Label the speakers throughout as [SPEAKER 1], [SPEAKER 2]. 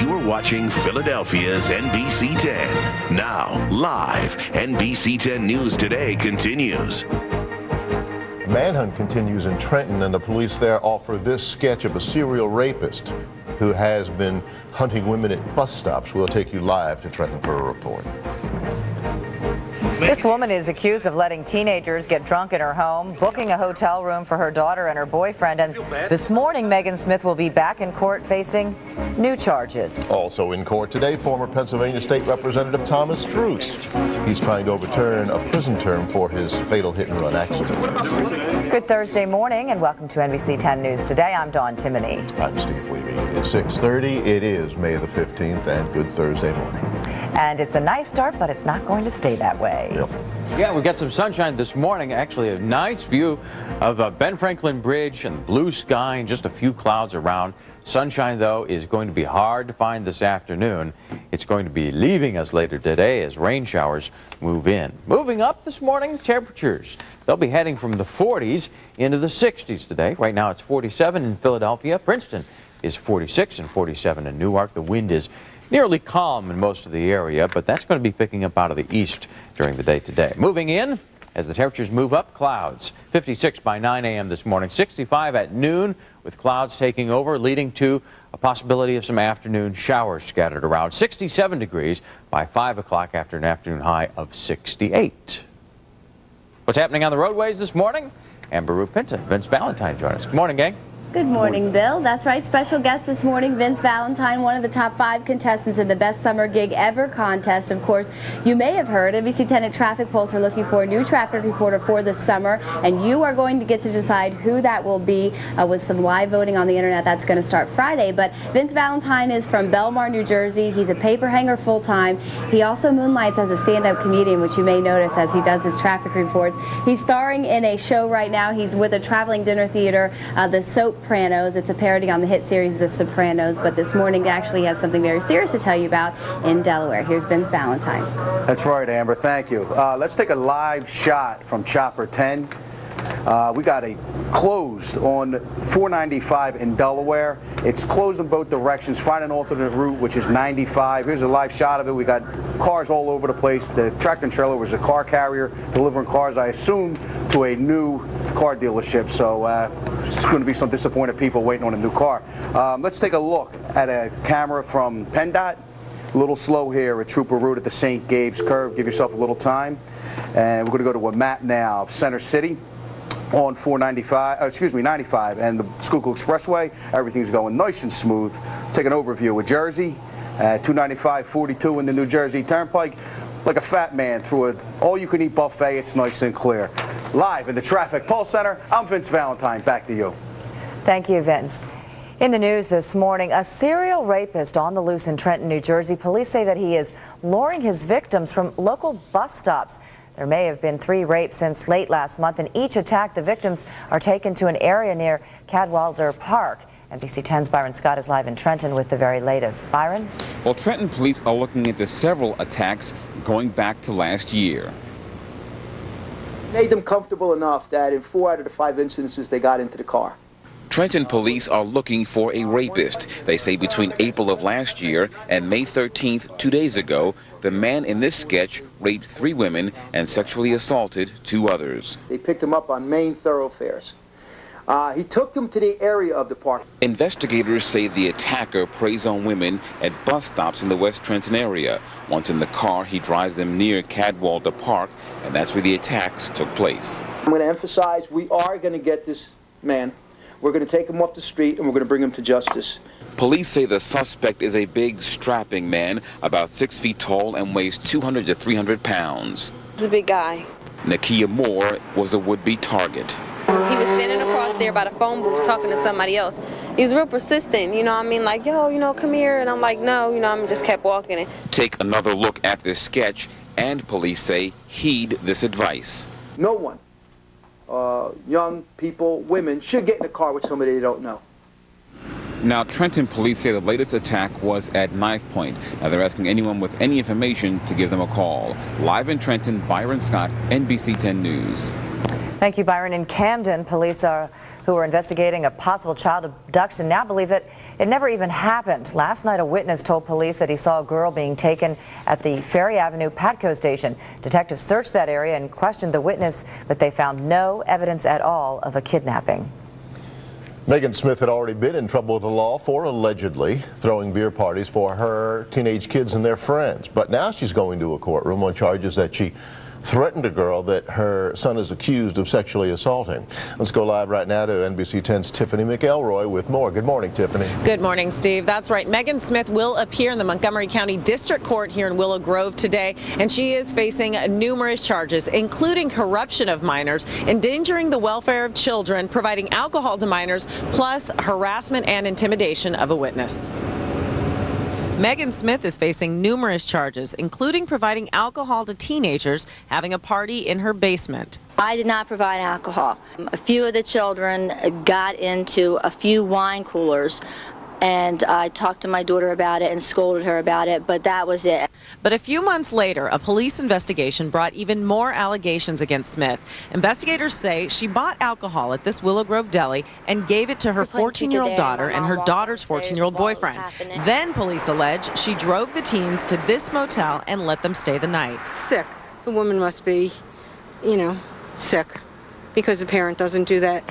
[SPEAKER 1] You're watching Philadelphia's NBC 10. Now, live, NBC 10 News Today continues.
[SPEAKER 2] Manhunt continues in Trenton, and the police there offer this sketch of a serial rapist who has been hunting women at bus stops. We'll take you live to Trenton for a report.
[SPEAKER 3] This woman is accused of letting teenagers get drunk in her home, booking a hotel room for her daughter and her boyfriend, and this morning Megan Smith will be back in court facing new charges.
[SPEAKER 2] Also in court today, former Pennsylvania State Representative Thomas Struce. He's trying to overturn a prison term for his fatal hit-and-run accident.
[SPEAKER 3] Good Thursday morning and welcome to NBC 10 News Today. I'm Dawn Timoney.
[SPEAKER 2] I'm Steve Levy. It's 6:30. It is May the 15th and good Thursday morning.
[SPEAKER 3] And it's a nice start, but it's not going to stay that way.
[SPEAKER 2] Yep.
[SPEAKER 4] Yeah, we got some sunshine this morning. Actually, a nice view of Ben Franklin Bridge and blue sky and just a few clouds around. Sunshine, though, is going to be hard to find this afternoon. It's going to be leaving us later today as rain showers move in. Moving up this morning, temperatures. They'll be heading from the 40s into the 60s today. Right now it's 47 in Philadelphia. Princeton is 46 and 47 in Newark. The wind is nearly calm in most of the area, but that's going to be picking up out of the east during the day today. Moving in, as the temperatures move up, clouds. 56 by 9 a.m. this morning, 65 at noon with clouds taking over, leading to a possibility of some afternoon showers scattered around. 67 degrees by 5 o'clock after an afternoon high of 68. What's happening on the roadways this morning? Amber Rupinta, Vince Valentine join us. Good morning, gang.
[SPEAKER 5] Good morning, Bill. That's right. Special guest this morning, Vince Valentine, one of the top 5 contestants in the Best Summer Gig Ever contest. Of course, you may have heard NBC 10 and Traffic Pulse are looking for a new traffic reporter for the summer, and you are going to get to decide who that will be with some live voting on the internet. That's going to start Friday. But Vince Valentine is from Belmar, New Jersey. He's a paper hanger full-time. He also moonlights as a stand-up comedian, which you may notice as he does his traffic reports. He's starring in a show right now. He's with a traveling dinner theater, the Sopranos. It's a parody on the hit series The Sopranos, but this morning actually has something very serious to tell you about in Delaware. Here's Vince Valentine.
[SPEAKER 6] That's right, Amber. Thank you. Let's take a live shot from Chopper 10. We got a closed on 495 in Delaware. It's closed in both directions. Find an alternate route, which is 95. Here's a live shot of it. We got cars all over the place. The tractor and trailer was a car carrier delivering cars, I assume, to a new car dealership. So it's going to be some disappointed people waiting on a new car. Let's take a look at a camera from PennDOT. A little slow here at Trooper Route at the St. Gabe's curve. Give yourself a little time. And we're going to go to a map now of Center City on 95 and the Schuylkill Expressway. Everything's going nice and smooth. Take an overview of Jersey, 295, 42 in the New Jersey Turnpike. Like a fat man through an all-you-can-eat buffet. It's nice and clear. Live in the Traffic Pulse Center, I'm Vince Valentine. Back to you.
[SPEAKER 3] Thank you, Vince. In the news this morning, a serial rapist on the loose in Trenton, New Jersey. Police say that he is luring his victims from local bus stops. There may have been 3 rapes since late last month. In each attack, the victims are taken to an area near Cadwalader Park. NBC 10's Byron Scott is live in Trenton with the very latest. Byron?
[SPEAKER 7] Well, Trenton police are looking into several attacks going back to last year.
[SPEAKER 8] Made them comfortable enough that in 4 out of the 5 incidences, they got into the car.
[SPEAKER 7] Trenton police are looking for a rapist. They say between April of last year and May 13th, 2 days ago, the man in this sketch raped 3 women and sexually assaulted 2 others.
[SPEAKER 8] They picked him up on main thoroughfares. He took them to the area of the park.
[SPEAKER 7] Investigators say the attacker preys on women at bus stops in the West Trenton area. Once in the car, he drives them near Cadwalader Park, and that's where the attacks took place.
[SPEAKER 8] I'm going to emphasize we are going to get this man. We're going to take him off the street and we're going to bring him to justice.
[SPEAKER 7] Police say the suspect is a big, strapping man, about 6 feet tall and weighs 200 to 300 pounds.
[SPEAKER 9] He's a big guy.
[SPEAKER 7] Nakia Moore was a would-be target.
[SPEAKER 9] He was standing across there by the phone booth talking to somebody else. He was real persistent, you know what I mean? Like, yo, come here. And I'm like, no, I just kept walking.
[SPEAKER 7] Take another look at this sketch, and police say heed this advice.
[SPEAKER 8] No one, young people, women, should get in a car with somebody they don't know.
[SPEAKER 7] Now, Trenton police say the latest attack was at knife point. Now, they're asking anyone with any information to give them a call. Live in Trenton, Byron Scott, NBC 10 News.
[SPEAKER 3] Thank you, Byron. In Camden, police who are investigating a possible child abduction now believe that it never even happened. Last night, a witness told police that he saw a girl being taken at the Ferry Avenue Patco station. Detectives searched that area and questioned the witness, but they found no evidence at all of a kidnapping.
[SPEAKER 2] Megan Smith had already been in trouble with the law for allegedly throwing beer parties for her teenage kids and their friends. But now she's going to a courtroom on charges that she threatened a girl that her son is accused of sexually assaulting. Let's go live right now to NBC 10's Tiffany McElroy with more. Good morning, Tiffany.
[SPEAKER 10] Good morning, Steve. That's right. Megan Smith will appear in the Montgomery County District Court here in Willow Grove today, and she is facing numerous charges, including corruption of minors, endangering the welfare of children, providing alcohol to minors, plus harassment and intimidation of a witness. Megan Smith is facing numerous charges, including providing alcohol to teenagers, having a party in her basement.
[SPEAKER 11] I did not provide alcohol. A few of the children got into a few wine coolers, and I talked to my daughter about it and scolded her about it, but that was it.
[SPEAKER 10] But a few months later, a police investigation brought even more allegations against Smith. Investigators say she bought alcohol at this Willow Grove deli and gave it to her 14-year-old daughter and her daughter's 14-year-old boyfriend. Then police allege she drove the teens to this motel and let them stay the night.
[SPEAKER 12] Sick. The woman must be, sick, because the parent doesn't do that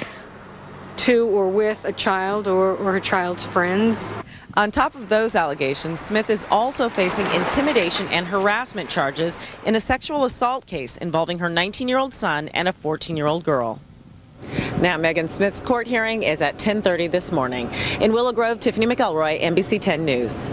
[SPEAKER 12] to or with a child or her child's friends.
[SPEAKER 10] On top of those allegations, Smith is also facing intimidation and harassment charges in a sexual assault case involving her 19-year-old son and a 14-year-old girl. Now, Megan Smith's court hearing is at 10:30 this morning. In Willow Grove, Tiffany McElroy, NBC 10 News.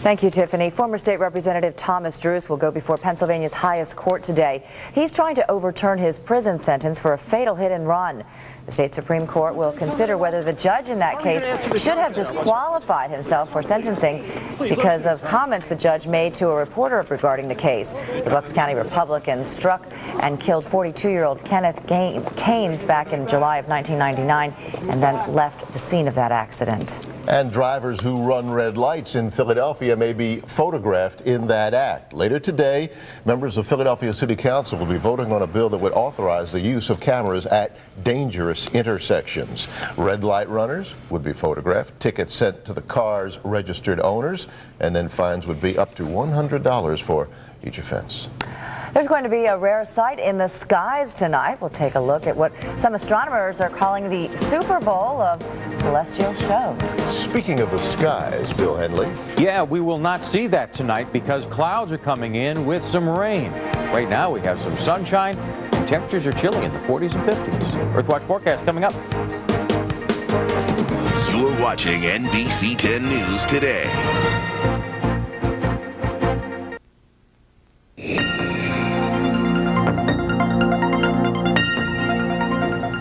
[SPEAKER 3] Thank you, Tiffany. Former State Representative Thomas Druce will go before Pennsylvania's highest court today. He's trying to overturn his prison sentence for a fatal hit and run. The state Supreme Court will consider whether the judge in that case should have disqualified himself for sentencing because of comments the judge made to a reporter regarding the case. The Bucks County Republican struck and killed 42-year-old Kenneth Keynes back in July of 1999 and then left the scene of that accident.
[SPEAKER 2] And drivers who run red lights in Philadelphia may be photographed in that act. Later today, members of Philadelphia City Council will be voting on a bill that would authorize the use of cameras at dangerous intersections. Red light runners would be photographed, tickets sent to the car's registered owners, and then fines would be up to $100 for each offense.
[SPEAKER 3] There's going to be a rare sight in the skies tonight. We'll take a look at what some astronomers are calling the Super Bowl of celestial shows.
[SPEAKER 2] Speaking of the skies, Bill Henley.
[SPEAKER 4] Yeah, we will not see that tonight because clouds are coming in with some rain. Right now we have some sunshine. Temperatures are chilly in the 40s and 50s. Earthwatch forecast coming up.
[SPEAKER 1] You're watching NBC 10 News Today.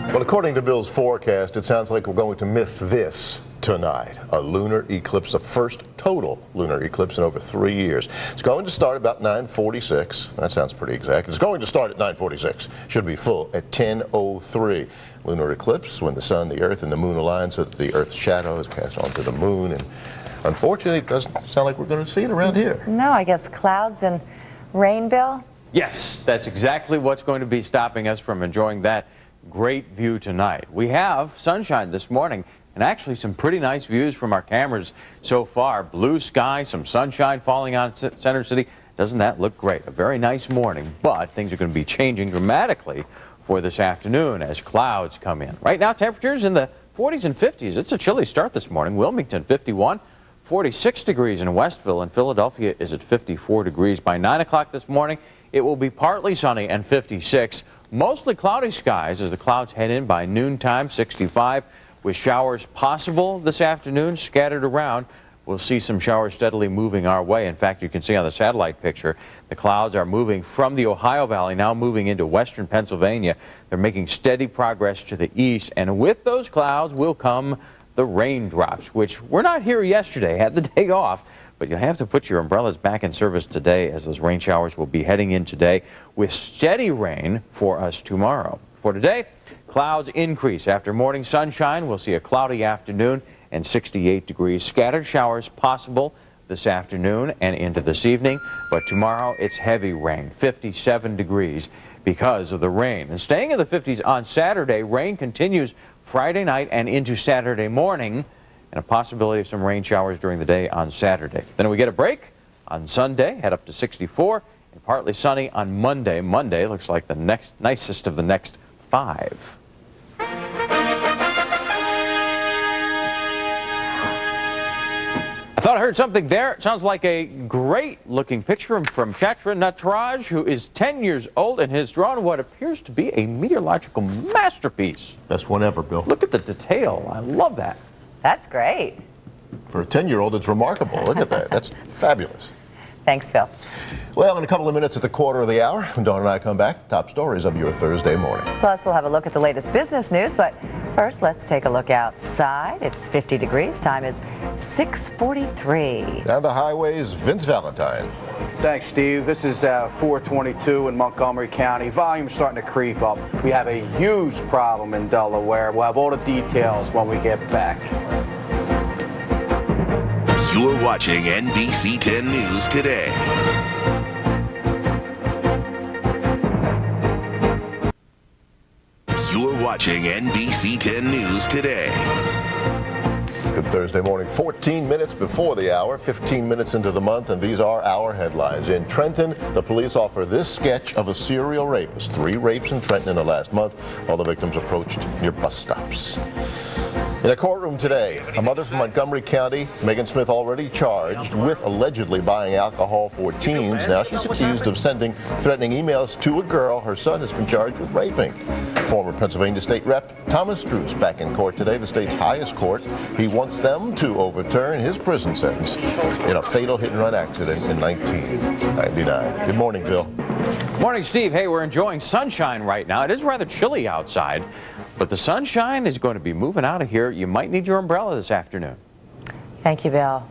[SPEAKER 2] Well, according to Bill's forecast, it sounds like we're going to miss this tonight. A lunar eclipse, the first total lunar eclipse in over 3 years. It's going to start about 9:46. That sounds pretty exact. It's going to start at 9:46. Should be full at 10:03. Lunar eclipse, when the sun, the earth, and the moon align so that the earth's shadow is cast onto the moon. And unfortunately, it doesn't sound like we're going to see it around here.
[SPEAKER 3] No, I guess clouds and rain, Bill?
[SPEAKER 4] Yes, that's exactly what's going to be stopping us from enjoying that great view tonight. We have sunshine this morning and actually some pretty nice views from our cameras so far. Blue sky, some sunshine falling on Center City. Doesn't that look great? A very nice morning, but things are going to be changing dramatically for this afternoon as clouds come in. Right now, temperatures in the 40s and 50s. It's a chilly start this morning. Wilmington 51, 46 degrees in Westville, and Philadelphia is at 54 degrees. By 9 o'clock this morning, it will be partly sunny and 56. Mostly cloudy skies as the clouds head in by noontime, 65, with showers possible this afternoon scattered around. We'll see some showers steadily moving our way. In fact, you can see on the satellite picture, the clouds are moving from the Ohio Valley, now moving into western Pennsylvania. They're making steady progress to the east, and with those clouds will come the raindrops, which were not here yesterday, had the day off. But you'll have to put your umbrellas back in service today as those rain showers will be heading in today with steady rain for us tomorrow. For today, clouds increase. After morning sunshine, we'll see a cloudy afternoon and 68 degrees. Scattered showers possible this afternoon and into this evening. But tomorrow, it's heavy rain, 57 degrees. because of the rain. And staying in the 50s on Saturday, rain continues Friday night and into Saturday morning, and a possibility of some rain showers during the day on Saturday. Then we get a break on Sunday, head up to 64, and partly sunny on Monday. Monday looks like the next nicest of the next 5. I thought I heard something there. It sounds like a great-looking picture from Chatra Nataraj, who is 10 years old and has drawn what appears to be a meteorological masterpiece.
[SPEAKER 2] Best one ever, Bill.
[SPEAKER 4] Look at the detail. I love that.
[SPEAKER 3] That's great.
[SPEAKER 2] For a 10-year-old, it's remarkable. Look at that. That's fabulous.
[SPEAKER 3] Thanks, Phil.
[SPEAKER 2] Well, in a couple of minutes at the quarter of the hour, when Dawn and I come back, top stories of your Thursday morning.
[SPEAKER 3] Plus, we'll have a look at the latest business news, but first, let's take a look outside. It's 50 degrees. Time is 6:43.
[SPEAKER 2] Down the highways, Vince Valentine.
[SPEAKER 6] Thanks, Steve. This is 422 in Montgomery County. Volume starting to creep up. We have a huge problem in Delaware. We'll have all the details when we get back.
[SPEAKER 1] You're watching NBC 10 News Today. You're watching NBC 10 News Today.
[SPEAKER 2] Good Thursday morning, 14 minutes before the hour, 15 minutes into the month, and these are our headlines. In Trenton, the police offer this sketch of a serial rapist. 3 rapes in Trenton in the last month. All the victims approached near bus stops. In a courtroom today, a mother from Montgomery County, Megan Smith, already charged with allegedly buying alcohol for teens. Now she's accused of sending threatening emails to a girl her son has been charged with raping. Former Pennsylvania State Rep Thomas Druce back in court today, the state's highest court. He wants them to overturn his prison sentence in a fatal hit-and-run accident in 1999. Good morning, Bill.
[SPEAKER 4] Morning, Steve. Hey, we're enjoying sunshine right now. It is rather chilly outside, but the sunshine is going to be moving out of here. You might need your umbrella this afternoon.
[SPEAKER 3] Thank you, Bill.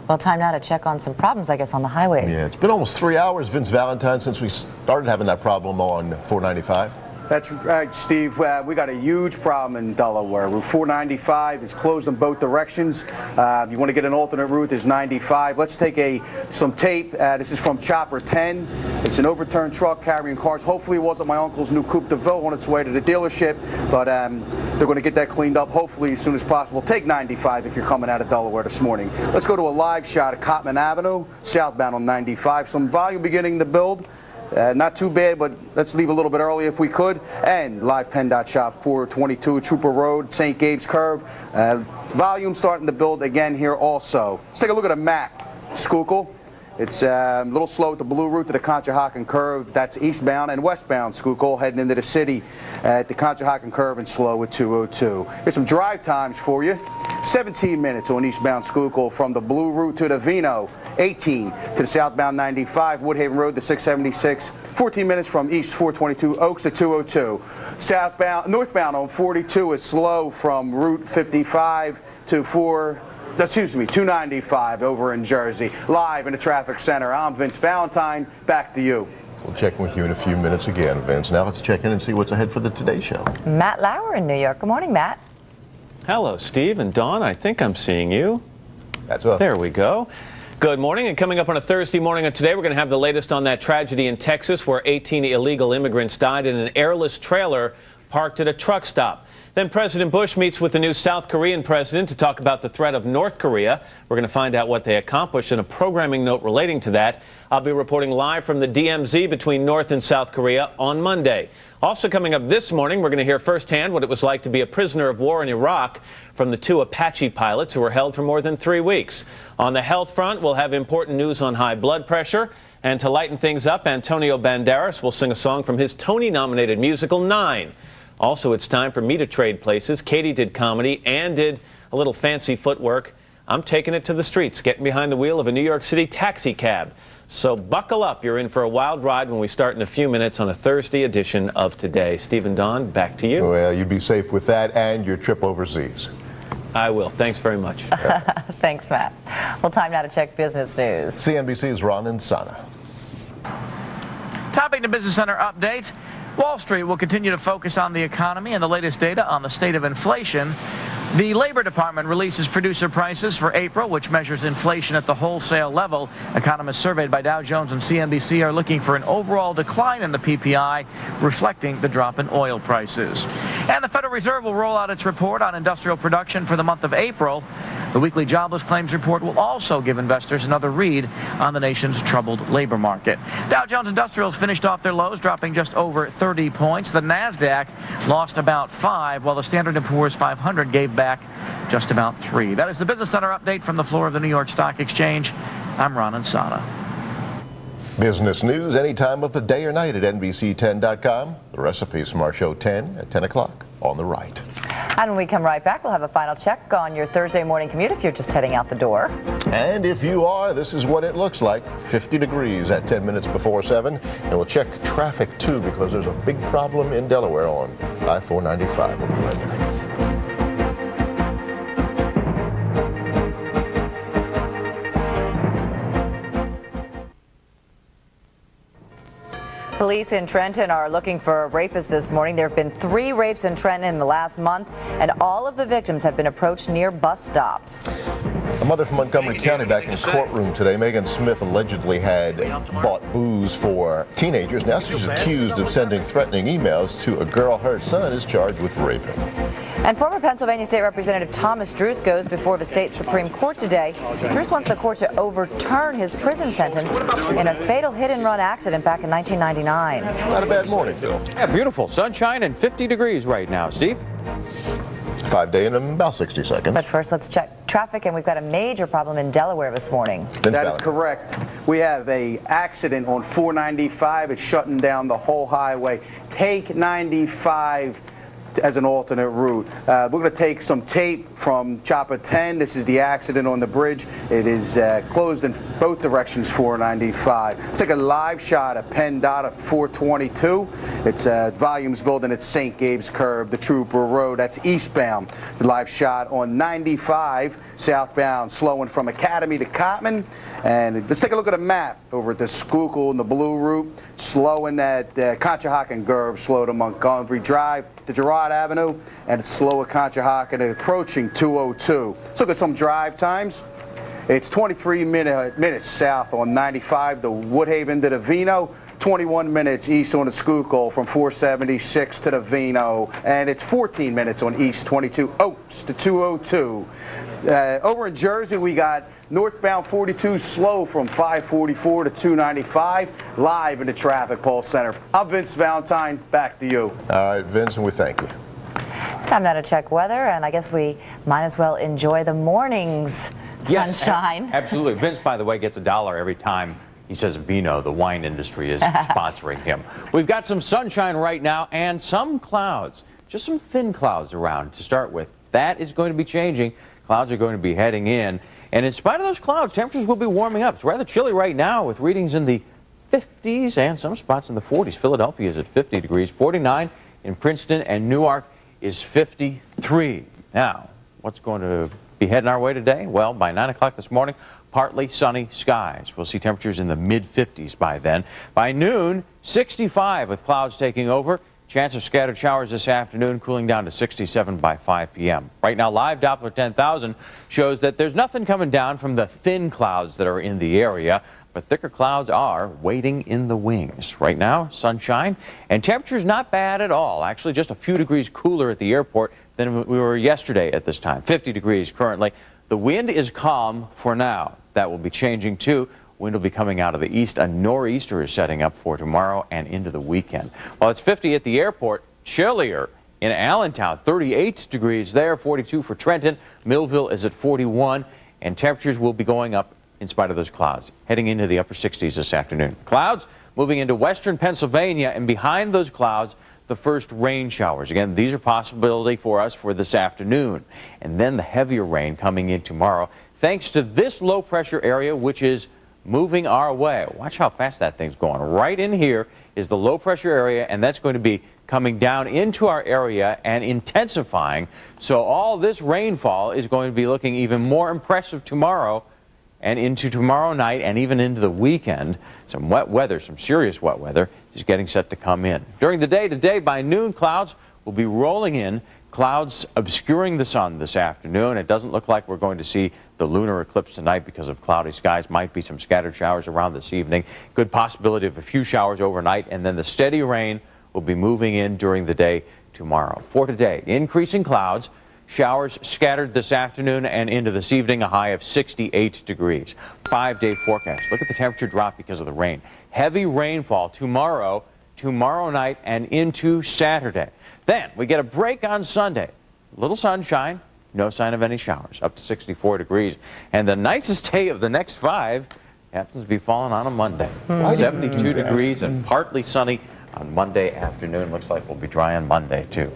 [SPEAKER 3] Well, time now to check on some problems, I guess, on the highways.
[SPEAKER 2] Yeah, it's been almost 3 hours, Vince Valentine, since we started having that problem on 495.
[SPEAKER 6] That's right, Steve. We got a huge problem in Delaware. Route 495 is closed in both directions. You want to get an alternate route, there's 95. Let's take some tape. This is from Chopper 10. It's an overturned truck carrying cars. Hopefully it wasn't my uncle's new Coupe de Ville on its way to the dealership, but they're going to get that cleaned up hopefully as soon as possible. Take 95 if you're coming out of Delaware this morning. Let's go to a live shot of Cotman Avenue, southbound on 95. Some volume beginning to build. Not too bad, but let's leave a little bit early if we could. And live PennDOT shop 422 Trooper Road, St. Gabe's Curve. Volume starting to build again here also. Let's take a look at a map. Schuylkill. It's a little slow at the blue route to the Conshohocken Curve. That's eastbound and westbound Schuylkill heading into the city at the Conshohocken Curve and slow at 202. Here's some drive times for you. 17 minutes on eastbound Schuylkill from the blue route to the Vino. 18 to the southbound 95, Woodhaven Road to 676. 14 minutes from east 422 Oaks to 202. Northbound on 42 is slow from Route 55 to 295 over in Jersey. Live in the traffic center, I'm Vince Valentine. Back to you.
[SPEAKER 2] We'll check in with you in a few minutes again, Vince. Now let's check in and see what's ahead for the Today Show.
[SPEAKER 3] Matt Lauer in New York. Good morning, Matt.
[SPEAKER 13] Hello, Steve and Dawn. I think I'm seeing you.
[SPEAKER 2] That's us.
[SPEAKER 13] There we go. Good morning, and coming up on a Thursday morning of today, we're going to have the latest on that tragedy in Texas where 18 illegal immigrants died in an airless trailer parked at a truck stop. Then President Bush meets with the new South Korean president to talk about the threat of North Korea. We're going to find out what they accomplished in a programming note relating to that. I'll be reporting live from the DMZ between North and South Korea on Monday. Also coming up this morning, we're going to hear firsthand what it was like to be a prisoner of war in Iraq from the 2 Apache pilots who were held for more than 3 weeks. On the health front, we'll have important news on high blood pressure. And to lighten things up, Antonio Banderas will sing a song from his Tony-nominated musical 9. Also, it's time for me to trade places. Katie did comedy and did a little fancy footwork. I'm taking it to the streets, getting behind the wheel of a New York City taxi cab. So buckle up. You're in for a wild ride when we start in a few minutes on a Thursday edition of Today. Steve and Dawn, back to you.
[SPEAKER 2] Well, you'd be safe with that and your trip overseas.
[SPEAKER 13] I will. Thanks very much.
[SPEAKER 3] Thanks, Matt. Well, time now to check business news.
[SPEAKER 2] CNBC's Ron Insana.
[SPEAKER 14] Topping the Business Center update, Wall Street will continue to focus on the economy and the latest data on the state of inflation. The Labor Department releases producer prices for April, which measures inflation at the wholesale level. Economists surveyed by Dow Jones and CNBC are looking for an overall decline in the PPI, reflecting the drop in oil prices. And the Federal Reserve will roll out its report on industrial production for the month of April. The weekly jobless claims report will also give investors another read on the nation's troubled labor market. Dow Jones Industrials finished off their lows, dropping just over 30 points. The NASDAQ lost about 5, while the Standard & Poor's 500 gave back just about 3. That is the Business Center update from the floor of the New York Stock Exchange. I'm Ron Insana.
[SPEAKER 2] Business news any time of the day or night at NBC10.com. The recipes from our show 10 at 10 o'clock on the right.
[SPEAKER 3] And when we come right back, we'll have a final check on your Thursday morning commute if you're just heading out the door.
[SPEAKER 2] And if you are, this is what it looks like. 50 degrees at 10 minutes before 7. And we'll check traffic, too, because there's a big problem in Delaware on I-495. We'll be right back.
[SPEAKER 3] Police in Trenton are looking for a rapist this morning. There have been 3 rapes in Trenton in the last month, and all of the victims have been approached near bus stops.
[SPEAKER 2] A mother from Montgomery County back in courtroom today. Megan Smith allegedly had bought booze for teenagers. Now she's accused of sending threatening emails to a girl her son is charged with raping.
[SPEAKER 3] And former Pennsylvania State Representative Thomas Druce goes before the state Supreme Court today. Druce wants the court to overturn his prison sentence in a fatal hit-and-run accident back in 1999.
[SPEAKER 2] Not a bad morning, Bill.
[SPEAKER 4] Yeah, beautiful. Sunshine and 50 degrees right now. Steve?
[SPEAKER 2] 5-day in about 60 seconds.
[SPEAKER 3] But first, let's check traffic, and we've got a major problem in Delaware this morning.
[SPEAKER 6] That is correct. We have an accident on 495. It's shutting down the whole highway. Take 95 as an alternate route. We're going to take some tape from Chopper 10. This is the accident on the bridge. It is closed in both directions, 495. Let's take a live shot of PennDOT at 422. It's volumes building at St. Gabe's Curve, the Trooper Road. That's eastbound. It's a live shot on 95 southbound, slowing from Academy to Cotman. And let's take a look at a map over at the Schuylkill and the Blue Route. Slowing at Conshohocken Curve, slow to Montgomery Drive to Girard Avenue, and it's slow at Conshohocken approaching 202. Let's look at some drive times. It's 23 minutes south on 95 to Woodhaven to the Vino, 21 minutes east on the Schuylkill from 476 to the Vino, and it's 14 minutes on East 22 Oaks to 202. Over in Jersey, we got northbound 42 slow from 544 to 295, live in the Traffic Pulse Center. I'm Vince Valentine. Back to you.
[SPEAKER 2] All right, Vince, and we thank you.
[SPEAKER 3] Time now to check weather, and I guess we might as well enjoy the morning's sunshine.
[SPEAKER 4] Absolutely. Vince, by the way, gets $1 every time he says Vino. The wine industry is sponsoring him. We've got some sunshine right now and some clouds, just some thin clouds around to start with. That is going to be changing. Clouds are going to be heading in. And in spite of those clouds, temperatures will be warming up. It's rather chilly right now with readings in the 50s and some spots in the 40s. Philadelphia is at 50 degrees. 49 in Princeton, and Newark is 53. Now, what's going to be heading our way today? Well, by 9 o'clock this morning, partly sunny skies. We'll see temperatures in the mid-50s by then. By noon, 65 with clouds taking over. Chance of scattered showers this afternoon, cooling down to 67 by 5 p.m. Right now, live Doppler 10,000 shows that there's nothing coming down from the thin clouds that are in the area, but thicker clouds are waiting in the wings. Right now, sunshine, and temperatures not bad at all. Actually, just a few degrees cooler at the airport than we were yesterday at this time. 50 degrees currently. The wind is calm for now. That will be changing too. Wind will be coming out of the east. A nor'easter is setting up for tomorrow and into the weekend. While it's 50 at the airport, chillier in Allentown, 38 degrees there, 42 for Trenton. Millville is at 41, and temperatures will be going up in spite of those clouds, heading into the upper 60s this afternoon. Clouds moving into western Pennsylvania, and behind those clouds, the first rain showers. Again, these are possibility for us for this afternoon. And then the heavier rain coming in tomorrow, thanks to this low pressure area, which is moving our way. Watch how fast that thing's going. Right in here is the low pressure area, and that's going to be coming down into our area and intensifying. So all this rainfall is going to be looking even more impressive tomorrow and into tomorrow night and even into the weekend. Some wet weather, some serious wet weather is getting set to come in. During the day today, by noon, clouds will be rolling in. Clouds obscuring the sun this afternoon. It doesn't look like we're going to see the lunar eclipse tonight because of cloudy skies. Might be some scattered showers around this evening. Good possibility of a few showers overnight, and then the steady rain will be moving in during the day tomorrow. For today, increasing clouds, showers scattered this afternoon and into this evening, a high of 68 degrees. 5-day forecast. Look at the temperature drop because of the rain. Heavy rainfall tomorrow night, and into Saturday. Then we get a break on Sunday. A little sunshine, no sign of any showers, up to 64 degrees. And the nicest day of the next 5 happens to be falling on a Monday. 72 degrees and partly sunny on Monday afternoon. Looks like we'll be dry on Monday, too.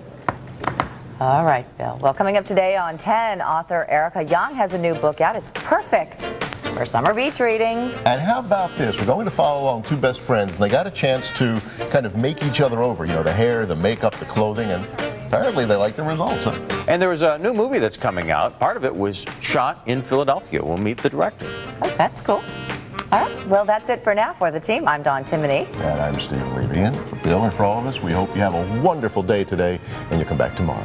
[SPEAKER 3] All right, Bill. Well, coming up today on 10, author Erica Young has a new book out. It's perfect for summer beach reading.
[SPEAKER 2] And how about this? We're going to follow along two best friends, and they got a chance to kind of make each other over. You know, the hair, the makeup, the clothing, and apparently they like the results. Huh?
[SPEAKER 4] And there was a new movie that's coming out. Part of it was shot in Philadelphia. We'll meet the director.
[SPEAKER 3] Oh, that's cool. All right. Well, that's it for now. For the team, I'm Dawn Timoney.
[SPEAKER 2] And I'm Steve Levy. And for Bill and for all of us, we hope you have a wonderful day today, and you come back tomorrow.